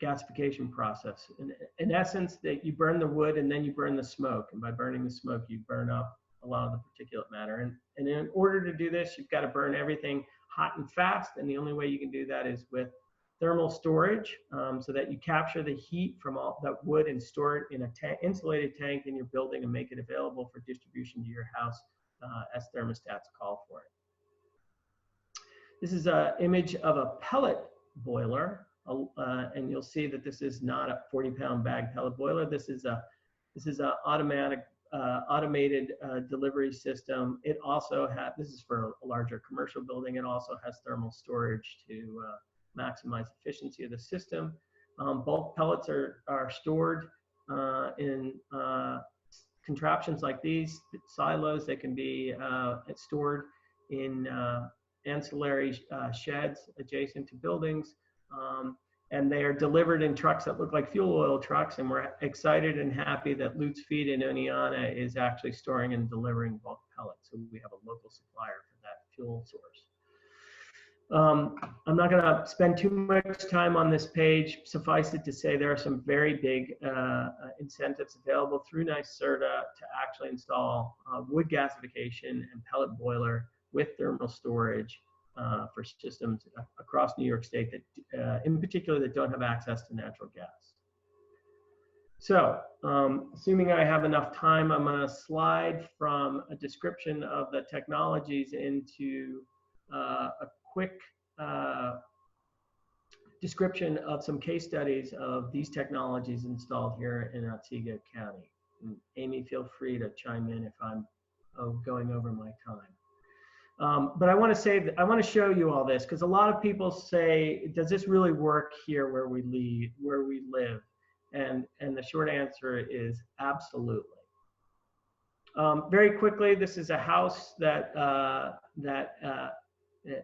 [SPEAKER 3] gasification process. In essence, that you burn the wood and then you burn the smoke, and by burning the smoke, you burn up a lot of the particulate matter. And in order to do this, you've got to burn everything hot and fast, and the only way you can do that is with thermal storage, so that you capture the heat from all that wood and store it in a insulated tank in your building and make it available for distribution to your house as thermostats call for it. This is an image of a pellet boiler, and you'll see that this is not a 40-pound bag pellet boiler. This is an automated delivery system. It also has, this is for a larger commercial building, it also has thermal storage to maximize efficiency of the system. Bulk pellets are stored in contraptions like these, silos. They can be stored in ancillary sheds adjacent to buildings. And they are delivered in trucks that look like fuel oil trucks, and we're excited and happy that Lutz Feed in Oneonta is actually storing and delivering bulk pellets. So we have a local supplier for that fuel source. I'm not going to spend too much time on this page. Suffice it to say, there are some very big incentives available through NYSERDA to actually install wood gasification and pellet boiler with thermal storage for systems across New York State that, in particular, that don't have access to natural gas. So, assuming I have enough time, I'm going to slide from a description of the technologies into a quick description of some case studies of these technologies installed here in Otsego County. And Amy, feel free to chime in if I'm going over my time. But I want to say that I want to show you all this because a lot of people say, does this really work here where we live? And the short answer is absolutely. Very quickly, this is a house that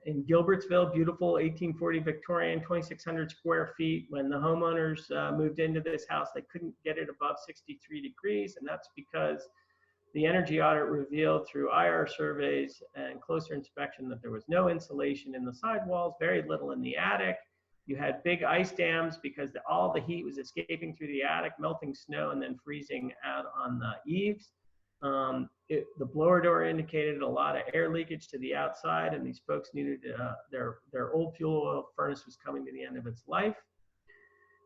[SPEAKER 3] in Gilbertsville, beautiful 1840 Victorian, 2,600 square feet. When the homeowners moved into this house, they couldn't get it above 63 degrees, and that's because the energy audit revealed through IR surveys and closer inspection that there was no insulation in the sidewalls, very little in the attic. You had big ice dams because all the heat was escaping through the attic, melting snow and then freezing out on the eaves. The blower door indicated a lot of air leakage to the outside, and these folks needed their old fuel oil furnace was coming to the end of its life.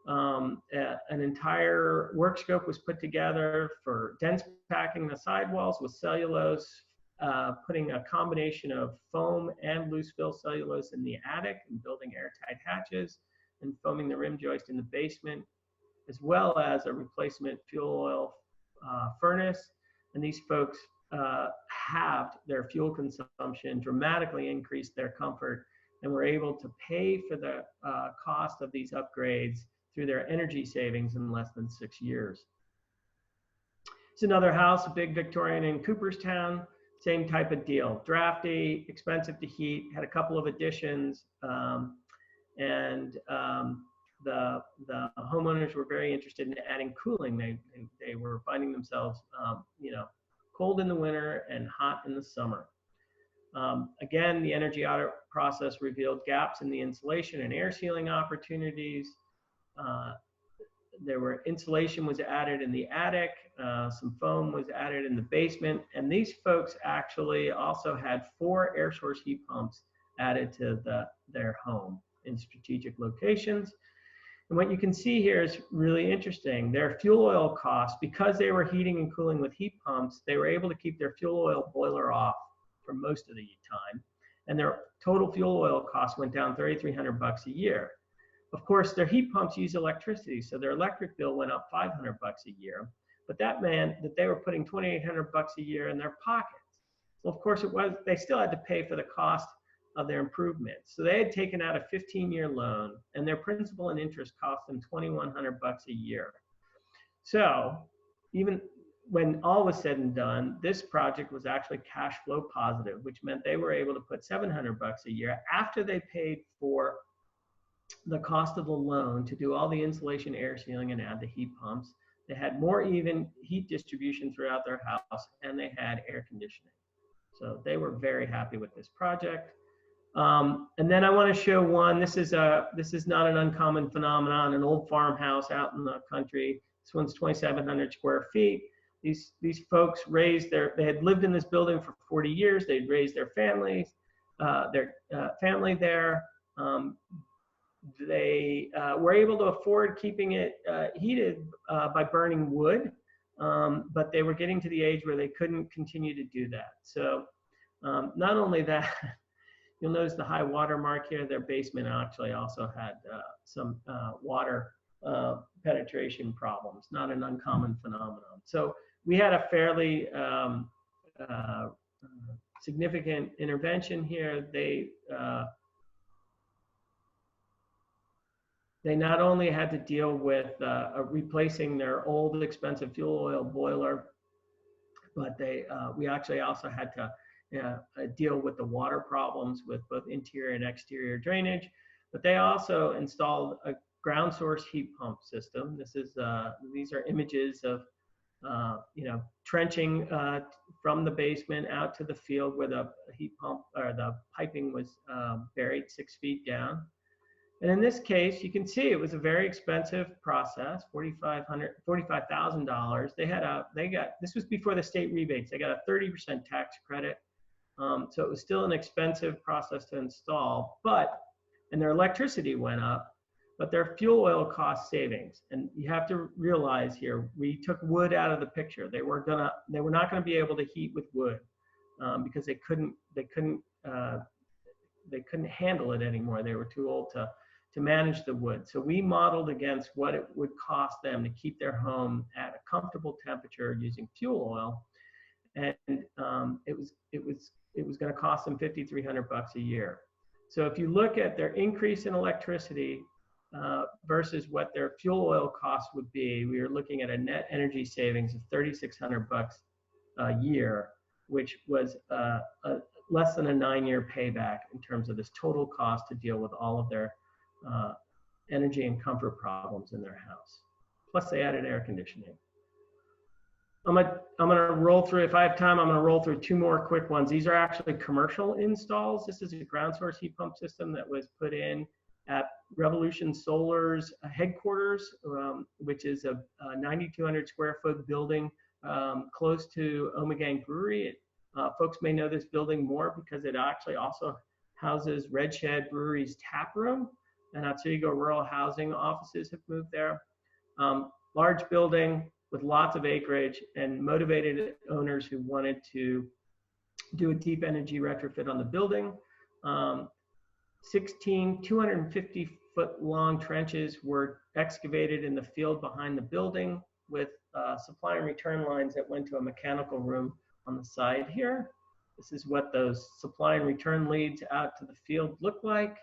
[SPEAKER 3] An entire work scope was put together for dense packing the sidewalls with cellulose, putting a combination of foam and loose fill cellulose in the attic and building airtight hatches and foaming the rim joist in the basement, as well as a replacement fuel oil furnace. And these folks halved their fuel consumption, dramatically increased their comfort, and were able to pay for the cost of these upgrades through their energy savings in less than 6 years. It's another house, a big Victorian in Cooperstown, same type of deal. Drafty, expensive to heat, had a couple of additions, and the homeowners were very interested in adding cooling. They were finding themselves, cold in the winter and hot in the summer. Again, the energy audit process revealed gaps in the insulation and air sealing opportunities. Insulation was added in the attic, some foam was added in the basement, and these folks actually also had 4 air source heat pumps added to their home in strategic locations. And what you can see here is really interesting. Their fuel oil costs, because they were heating and cooling with heat pumps, they were able to keep their fuel oil boiler off for most of the time. And their total fuel oil costs went down $3,300 a year. Of course, their heat pumps use electricity, so their electric bill went up $500 a year. But that meant that they were putting $2,800 a year in their pockets. Well, of course, they still had to pay for the cost of their improvements. So they had taken out a 15-year loan, and their principal and interest cost them $2,100 a year. So even when all was said and done, this project was actually cash flow positive, which meant they were able to put $700 a year after they paid for the cost of the loan to do all the insulation, air sealing, and add the heat pumps. They had more even heat distribution throughout their house, and they had air conditioning. So they were very happy with this project. And then I want to show one. This is not an uncommon phenomenon. An old farmhouse out in the country. This one's 2,700 square feet. These folks they had lived in this building for 40 years. They'd raised their family there. They were able to afford keeping it heated by burning wood, but they were getting to the age where they couldn't continue to do that. So not only that, you'll notice the high water mark here. Their basement actually also had some water penetration problems, not an uncommon phenomenon. So we had a fairly significant intervention here. They not only had to deal with replacing their old expensive fuel oil boiler, but we actually also had to deal with the water problems with both interior and exterior drainage. But they also installed a ground source heat pump system. These are images of trenching from the basement out to the field where the heat pump or the piping was buried 6 feet down. And in this case, you can see it was a very expensive process, $45,000. This was before the state rebates. They got a 30% tax credit. So it was still an expensive process to install, and their electricity went up, but they're fuel oil cost savings. And you have to realize here, we took wood out of the picture. They were not gonna be able to heat with wood because they couldn't handle it anymore. They were too old to manage the wood. So we modeled against what it would cost them to keep their home at a comfortable temperature using fuel oil. And it was going to cost them $5,300 a year. So if you look at their increase in electricity versus what their fuel oil cost would be, we are looking at a net energy savings of $3,600 a year, which was less than a 9-year payback in terms of this total cost to deal with all of their energy and comfort problems in their house. Plus they added air conditioning. I'm gonna roll through, if I have time, I'm gonna roll through 2 more quick ones. These are actually commercial installs. This is a ground source heat pump system that was put in at Revolution Solar's headquarters, which is a 9,200 square foot building close to Omegang Brewery. Folks may know this building more because it actually also houses Red Shed Brewery's tap room, and Otsego Rural Housing offices have moved there. Large building with lots of acreage and motivated owners who wanted to do a deep energy retrofit on the building. 16 250-foot long trenches were excavated in the field behind the building with supply and return lines that went to a mechanical room on the side here. This is what those supply and return leads out to the field look like.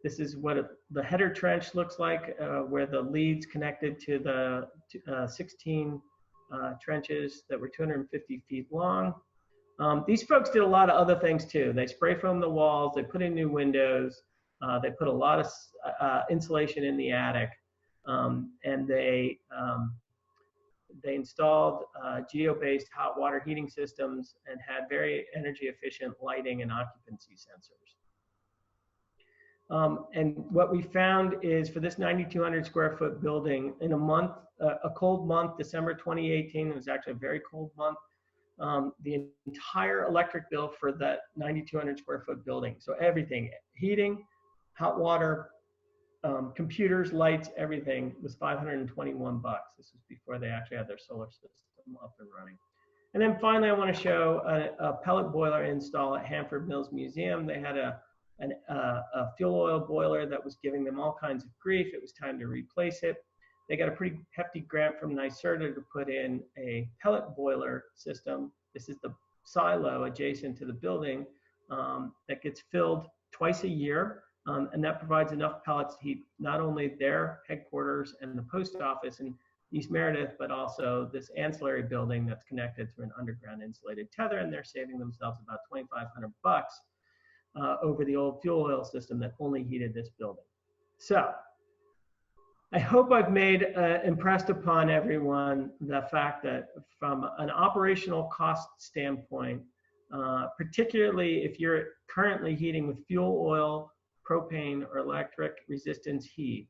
[SPEAKER 3] This is what the header trench looks like, where the leads connected to the 16 trenches that were 250 feet long. These folks did a lot of other things too. They spray foamed the walls, they put in new windows, they put a lot of insulation in the attic, and they installed geo-based hot water heating systems and had very energy efficient lighting and occupancy sensors. And what we found is for this 9,200 square foot building, in a month, a cold month, December 2018, it was actually a very cold month, the entire electric bill for that 9,200 square foot building, so everything, heating, hot water, computers, lights, everything, was $521. This was before they actually had their solar system up and running. And then finally, I want to show a pellet boiler install at Hanford Mills Museum. They had a fuel oil boiler that was giving them all kinds of grief. It was time to replace it. They got a pretty hefty grant from NYSERDA to put in a pellet boiler system. This is the silo adjacent to the building that gets filled twice a year. And that provides enough pellets to heat not only their headquarters and the post office in East Meredith, but also this ancillary building that's connected to an underground insulated tether, and they're saving themselves about $2,500 over the old fuel oil system that only heated this building. So I hope I've impressed upon everyone the fact that from an operational cost standpoint, particularly if you're currently heating with fuel oil, propane, or electric resistance heat,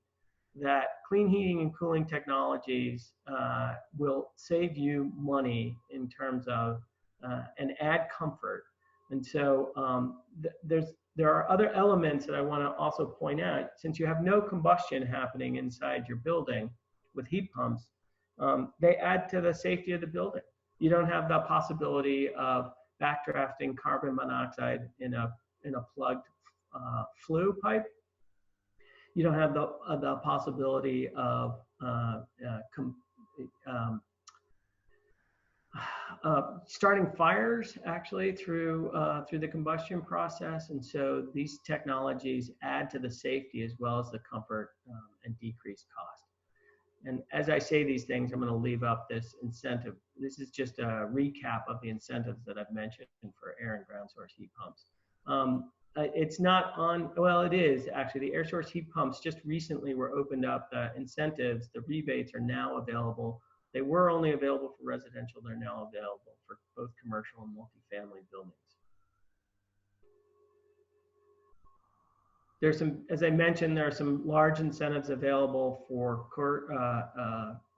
[SPEAKER 3] that clean heating and cooling technologies will save you money in terms of and add comfort. And so there are other elements that I want to also point out. Since you have no combustion happening inside your building with heat pumps, they add to the safety of the building. You don't have the possibility of backdrafting carbon monoxide in a plugged flue pipe. You don't have the possibility of starting fires actually through the combustion process. And so these technologies add to the safety as well as the comfort and decreased cost. And as I say these things, I'm going to leave up this incentive. This is just a recap of the incentives that I've mentioned for air and ground source heat pumps. It's not on, well, it is actually. The air source heat pumps just recently were opened up. The incentives, the rebates are now available. They were only available for residential. They're now available for both commercial and multifamily buildings. There's some, as I mentioned, there are some large incentives available for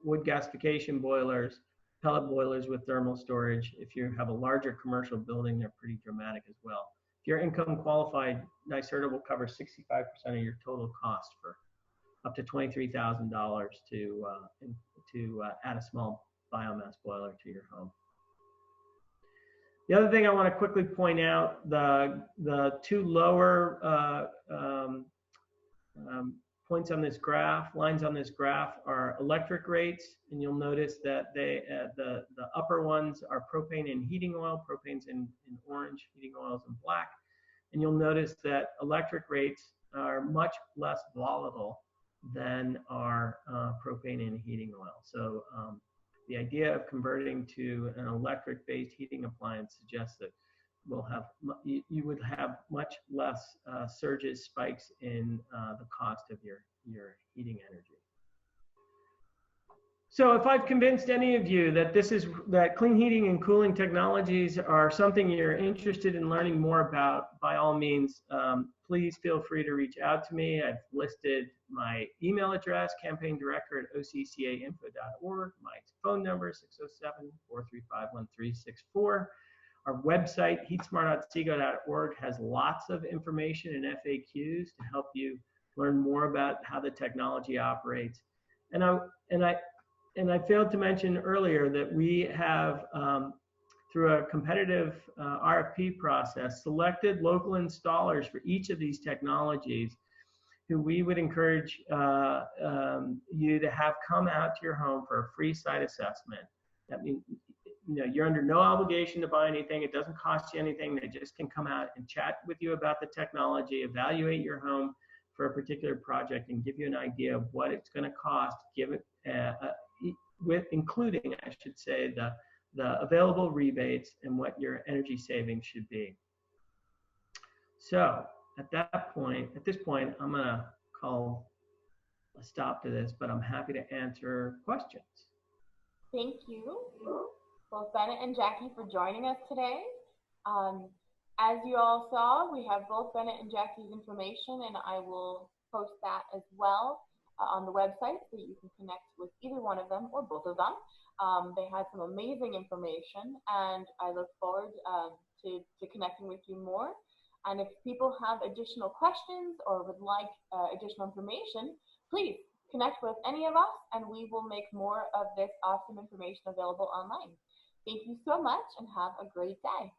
[SPEAKER 3] wood gasification boilers, pellet boilers with thermal storage. If you have a larger commercial building, they're pretty dramatic as well. If you're income qualified, NYSERDA will cover 65% of your total cost up to $23,000 to add a small biomass boiler to your home. The other thing I want to quickly point out, the two lower points on this graph, lines on this graph, are electric rates, and you'll notice that the upper ones are propane and heating oil. Propane's in orange, heating oil is in black. And you'll notice that electric rates are much less volatile than our propane and heating oil. So the idea of converting to an electric-based heating appliance suggests that you would have much less surges, spikes in the cost of your heating energy. So if I've convinced any of you that that clean heating and cooling technologies are something you're interested in learning more about, by all means, please feel free to reach out to me. I've listed my email address, campaigndirector@occainfo.org, my phone number, 607-435-1364. Our website, heatsmartotsego.org, has lots of information and FAQs to help you learn more about how the technology operates. And I failed to mention earlier that we have, through a competitive RFP process, selected local installers for each of these technologies who we would encourage you to have come out to your home for a free site assessment. That means, you're under no obligation to buy anything. It doesn't cost you anything. They just can come out and chat with you about the technology, evaluate your home for a particular project, and give you an idea of what it's going to cost, including, I should say, the available rebates and what your energy savings should be. So at this point, I'm going to call a stop to this, but I'm happy to answer questions.
[SPEAKER 1] Thank you, both Bennett and Jackie, for joining us today. As you all saw, we have both Bennett and Jackie's information, and I will post that as well on the website so you can connect with either one of them or both of them. They had some amazing information, and I look forward to connecting with you more. And if people have additional questions or would like additional information, please connect with any of us, and we will make more of this awesome information available online. Thank you so much, and have a great day.